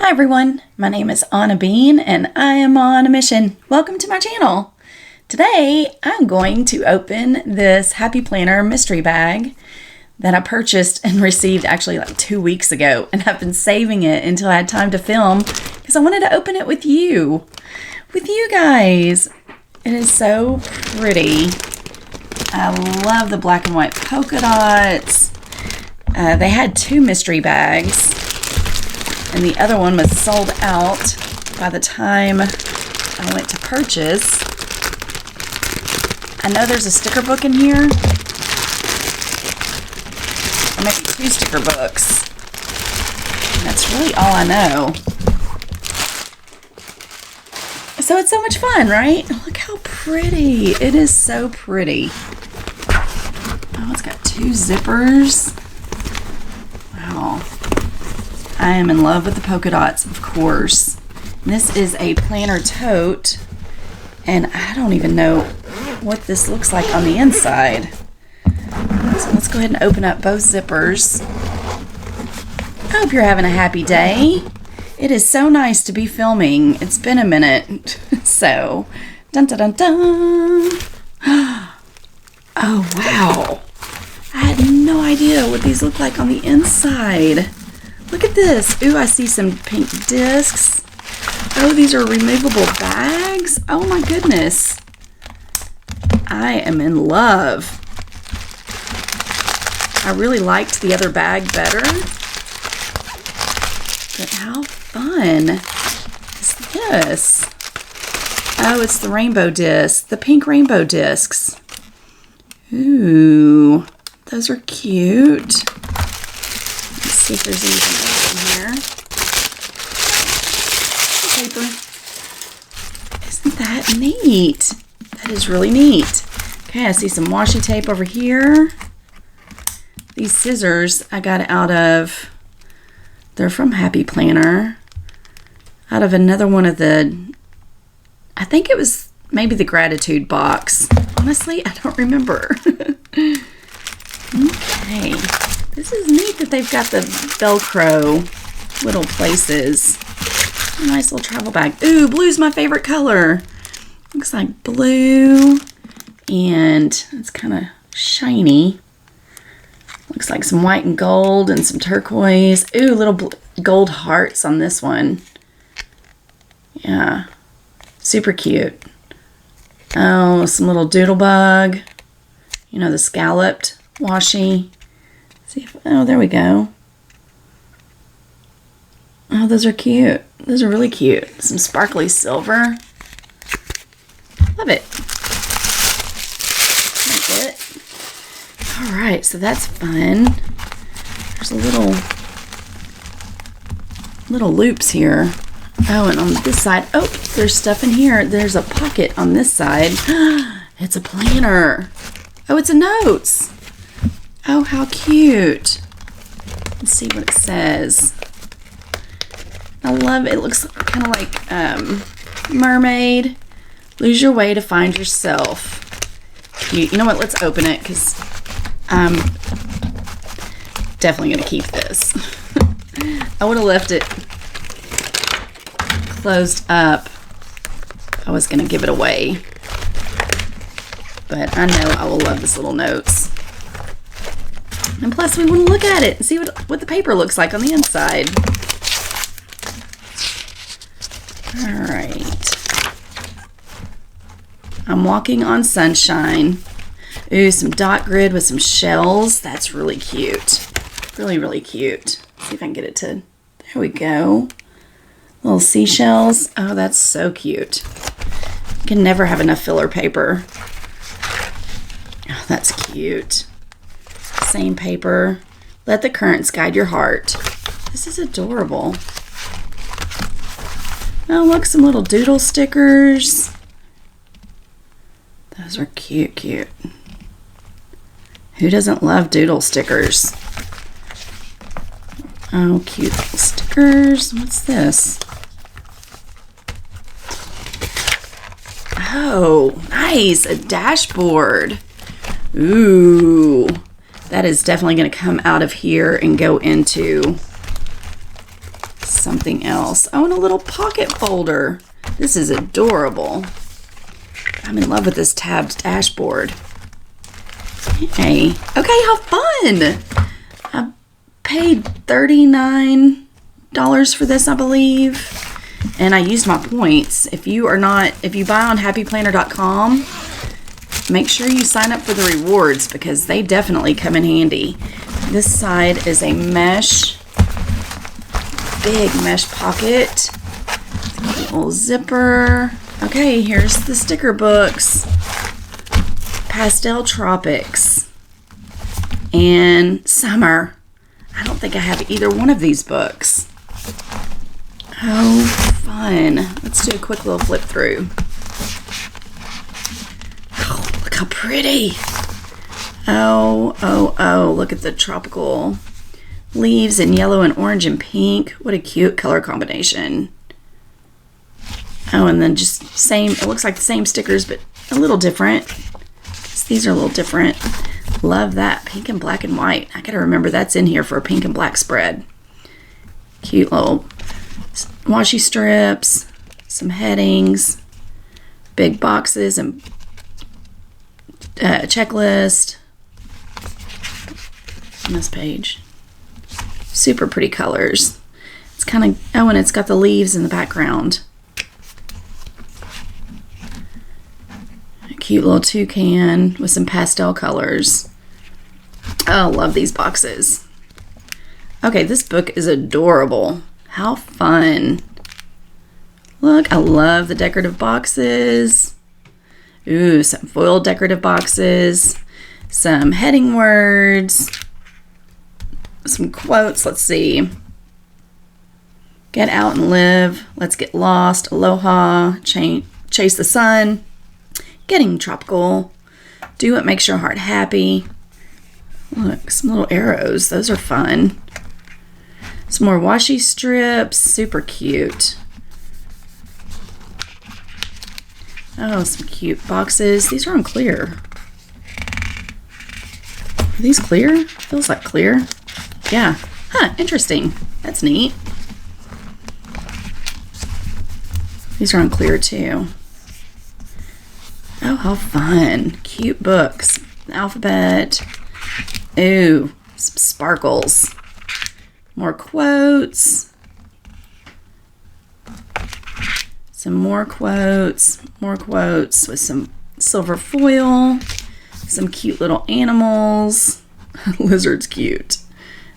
Hi everyone, my name is Anna Bean and I am on a mission. Welcome to my channel. Today I'm going to open this Happy Planner mystery bag that I purchased and received actually like 2 weeks ago, and I've been saving it until I had time to film because I wanted to open it with you guys. It is so pretty. I love the black and white polka dots. They had 2 mystery bags, and the other one was sold out by the time I went to purchase. I know there's a sticker book in here. Or maybe 2 sticker books. And that's really all I know. So it's so much fun, right? Look how pretty. It is so pretty. Oh, it's got 2 zippers. Wow. I am in love with the polka dots, of course. And this is a planner tote, and I don't even know what this looks like on the inside. So let's go ahead and open up both zippers. I hope you're having a happy day. It is so nice to be filming. It's been a minute. So, dun dun dun dun. Oh wow. I had no idea what these look like on the inside. Look at this. Ooh, I see some pink discs. Oh, these are removable bags. Oh my goodness. I am in love. I really liked the other bag better. But how fun is this? Oh, it's the rainbow disc. The pink rainbow discs. Ooh, those are cute. Let's see if there's anything else in here. Paper. Isn't that neat? That is really neat. Okay, I see some washi tape over here. These scissors I got out of, they're from Happy Planner, out of another one of the, I think it was maybe the gratitude box. Honestly, I don't remember. Okay, this is neat that they've got the Velcro little places. A nice little travel bag. Ooh, blue's my favorite color. Looks like blue, and it's kind of shiny. Looks like some white and gold and some turquoise. Ooh, little gold hearts on this one. Yeah, super cute. Oh, some little doodlebug. You know, the scalloped washi. See if, oh, there we go. Oh, those are cute. Those are really cute. Some sparkly silver. Love it. That's it. All right, so that's fun. There's a little loops here. Oh, and on this side, oh, there's stuff in here. There's a pocket on this side. It's a planner. Oh, it's a notes. Oh, how cute. Let's see what it says. I love it. It looks kind of like mermaid. Lose your way to find yourself. Cute. You know what? Let's open it because I'm definitely going to keep this. I would have left it closed up. I was going to give it away. But I know I will love this little notes. And plus we want to look at it and see what the paper looks like on the inside. Alright. I'm walking on sunshine. Ooh, some dot grid with some shells. That's really cute. Really, really cute. See if I can get it to... There we go. Little seashells. Oh, that's so cute. You can never have enough filler paper. Oh, that's cute. Same paper. Let the currents guide your heart. This is adorable. Oh, look, some little doodle stickers. Those are cute, cute. Who doesn't love doodle stickers? Oh, cute little stickers. What's this? Oh, nice. A dashboard. Ooh. That is definitely going to come out of here and go into something else. Oh, and a little pocket folder. This is adorable. I'm in love with this tabbed dashboard. Hey, okay, how fun! I paid $39 for this, I believe, and I used my points. If you buy on happyplanner.com, make sure you sign up for the rewards because they definitely come in handy. This side is a big mesh pocket. Little zipper. Okay, here's the sticker books. Pastel Tropics and Summer. I don't think I have either one of these books. Oh, fun. Let's do a quick little flip through. Oh, look how pretty. Oh, look at the tropical leaves in yellow and orange and pink. What a cute color combination. Oh, and then just it looks like the same stickers, but a little different. These are a little different. Love that. Pink and black and white. I gotta remember that's in here for a pink and black spread. Cute little washi strips, some headings, big boxes, and checklist on this page. Super pretty colors. It's kind of, and it's got the leaves in the background. Cute little toucan with some pastel colors. Oh, love these boxes. Okay, this book is adorable. How fun. Look, I love the decorative boxes. Ooh, some foil decorative boxes. Some heading words. Some quotes. Let's see. Get out and live. Let's get lost. Aloha. Chase the sun. Getting tropical. Do what makes your heart happy. Look, some little arrows. Those are fun. Some more washi strips. Super cute. Oh, some cute boxes. These are on clear. Are these clear? Feels like clear. Yeah. Huh, interesting. That's neat. These are on clear too. Oh, how fun. Cute books. Alphabet. Ooh, some sparkles. More quotes. Some more quotes with some silver foil. Some cute little animals. Lizard's cute.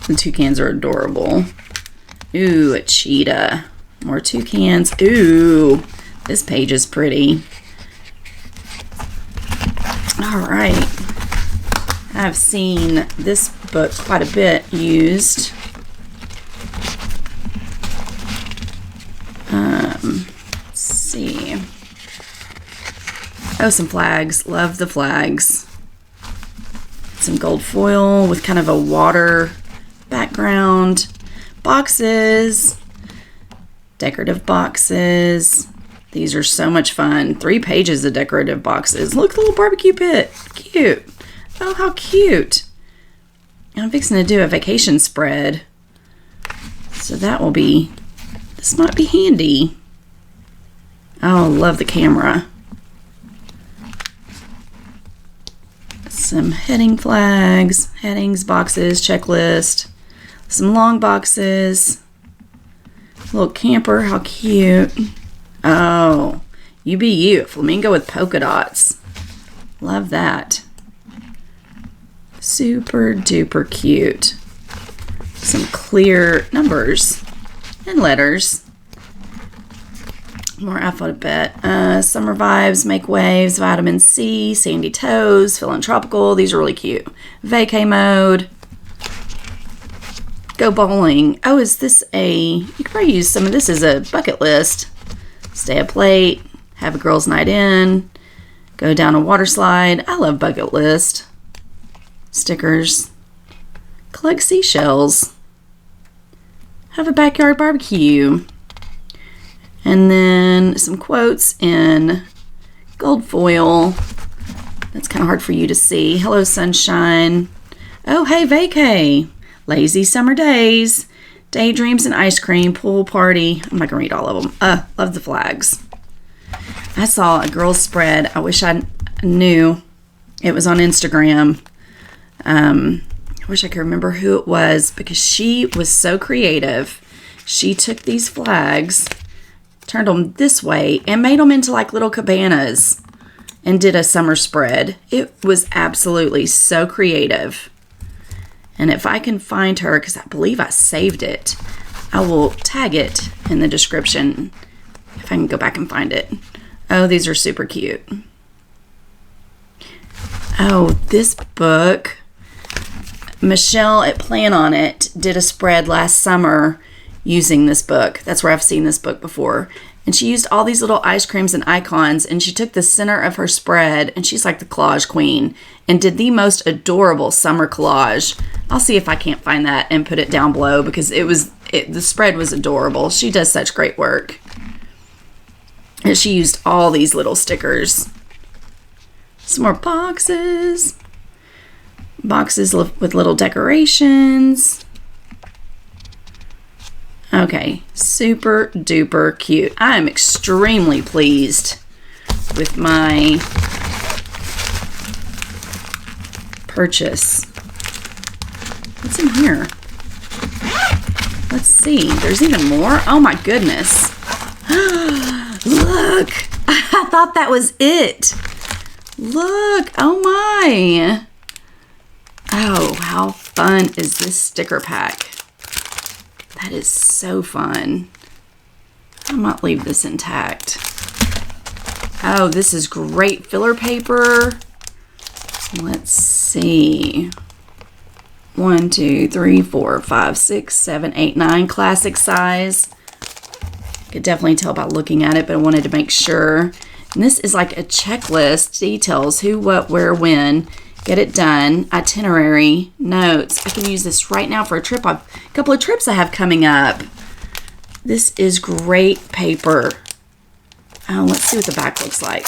The toucans are adorable. Ooh, a cheetah. More toucans. Ooh, this page is pretty. All right. I've seen this book quite a bit used. Let's see. Oh, some flags. Love the flags. Some gold foil with kind of a water background. Boxes. Decorative boxes. These are so much fun. 3 pages of decorative boxes. Look, the little barbecue pit. Cute. Oh, how cute. I'm fixing to do a vacation spread. So this might be handy. Oh, love the camera. Some heading flags, headings, boxes, checklist. Some long boxes. Little camper, how cute. Oh, you be you. Flamingo with polka dots. Love that. Super duper cute. Some clear numbers and letters. More alphabet. Summer vibes, make waves, vitamin C, sandy toes, feeling tropical. These are really cute. Vacay mode. Go bowling. Oh, is this you could probably use some of this as a bucket list. Stay up late, have a girls' night in, go down a water slide. I love bucket list. Stickers. Collect seashells. Have a backyard barbecue. And then some quotes in gold foil. That's kind of hard for you to see. Hello, sunshine. Oh, hey, vacay. Lazy summer days. Daydreams and ice cream, pool party. I'm not going to read all of them. Love the flags. I saw a girl's spread. I wish I knew. It was on Instagram. I wish I could remember who it was because she was so creative. She took these flags, turned them this way, and made them into like little cabanas and did a summer spread. It was absolutely so creative. And if I can find her, because I believe I saved it, I will tag it in the description if I can go back and find it. Oh, these are super cute. Oh, this book. Michelle at Plan On It did a spread last summer using this book. That's where I've seen this book before. And she used all these little ice creams and icons, and she took the center of her spread, and she's like the collage queen, and did the most adorable summer collage. I'll see if I can't find that and put it down below because the spread was adorable. She does such great work. And she used all these little stickers. Some more boxes. Boxes with little decorations. Okay, super duper cute. I am extremely pleased with my purchase. What's in here? Let's see. There's even more. Oh my goodness. Look. I thought that was it. Look. Oh my. Oh, how fun is this sticker pack? That is so fun. I might leave this intact. Oh, this is great filler paper. Let's see. 1, 2, 3, 4, 5, 6, 7, 8, 9. Classic size. Could definitely tell by looking at it, but I wanted to make sure. And this is like a checklist. Details who, what, where, when. Get it done. Itinerary. Notes. I can use this right now for a trip. A couple of trips I have coming up. This is great paper. Oh, let's see what the back looks like.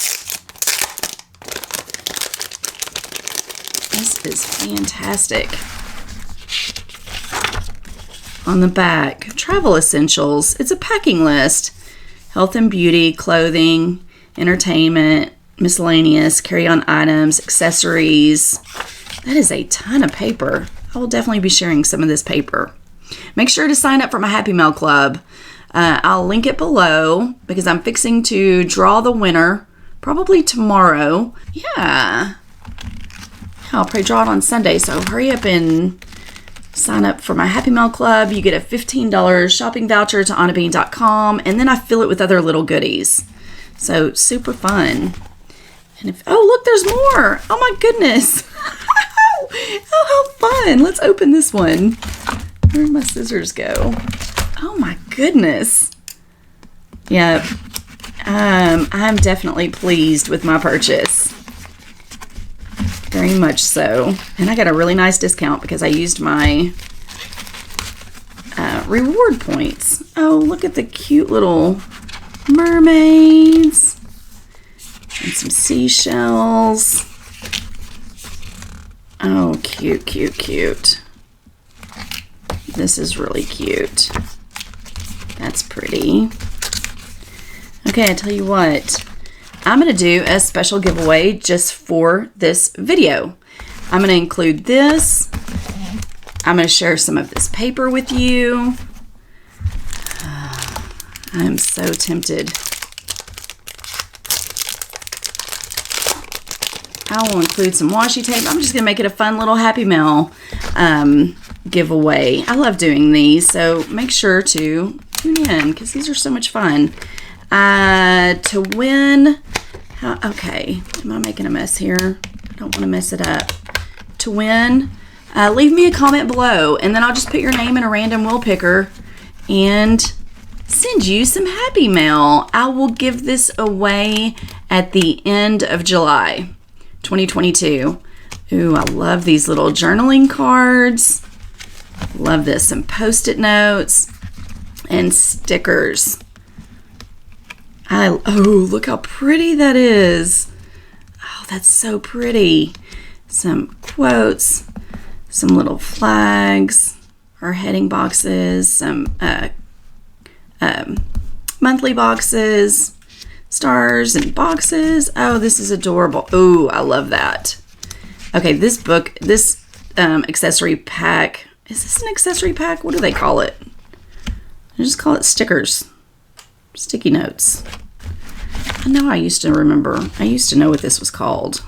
This is fantastic. On the back, travel essentials. It's a packing list. Health and beauty, clothing, entertainment, miscellaneous, carry-on items, accessories. That is a ton of paper. I will definitely be sharing some of this paper. Make sure to sign up for my Happy Mail Club. I'll link it below because I'm fixing to draw the winner probably tomorrow. Yeah. I'll probably draw it on Sunday, so hurry up and sign up for my Happy Mail Club. You get a $15 shopping voucher to onnabean.com, and then I fill it with other little goodies. So super fun. And oh, look, there's more. Oh my goodness. Oh, how fun. Let's open this one. Where'd my scissors go? Oh my goodness. Yeah. I'm definitely pleased with my purchase. Very much so. And I got a really nice discount because I used my reward points. Oh, look at the cute little mermaids. And some seashells. Oh, cute, cute, cute. This is really cute. That's pretty. Okay, I tell you what. I'm going to do a special giveaway just for this video. I'm going to include this. I'm going to share some of this paper with you. I'm so tempted. I will include some washi tape. I'm just going to make it a fun little Happy Mail giveaway. I love doing these, so make sure to tune in because these are so much fun. To win, okay, am I making a mess here? I don't want to mess it up. To win, leave me a comment below, and then I'll just put your name in a random wheel picker and send you some Happy Mail. I will give this away at the end of July 2022. Ooh, I love these little journaling cards. Love this. Some Post-it notes and stickers. Oh, look how pretty that is. Oh, that's so pretty. Some quotes, some little flags. our heading boxes, some monthly boxes, stars and boxes. Oh, this is adorable. Oh, I love that. Okay, this book, this accessory pack. Is this an accessory pack? What do they call it? I just call it stickers. Sticky notes. I know I used to remember. I used to know what this was called.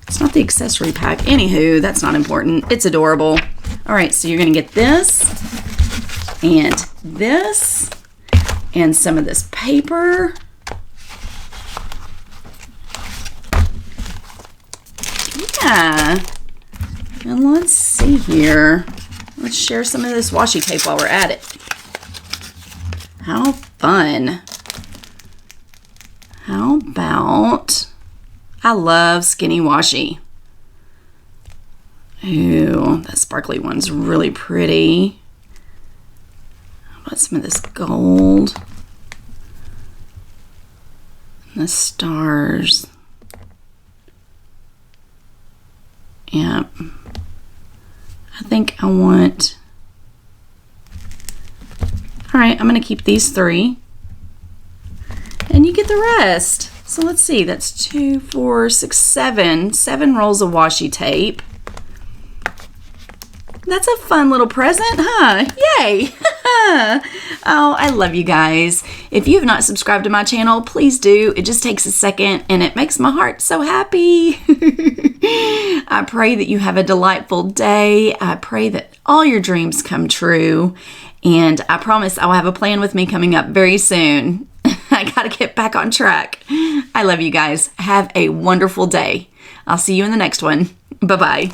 It's not the accessory pack. Anywho, that's not important. It's adorable. All right, so you're going to get this and some of this paper. Yeah. And let's see here. Let's share some of this washi tape while we're at it. How fun. How about, I love skinny washi. Ooh, that sparkly one's really pretty. How about some of this gold? And the stars. Yep. I think I want, all right, I'm going to keep these 3. And you get the rest. So let's see, that's 2, 4, 6, 7. 7 rolls of washi tape. That's a fun little present, huh? Yay! Oh, I love you guys. If you have not subscribed to my channel, please do. It just takes a second and it makes my heart so happy. I pray that you have a delightful day. I pray that all your dreams come true. And I promise I'll have a plan with me coming up very soon. I gotta get back on track. I love you guys. Have a wonderful day. I'll see you in the next one. Bye-bye.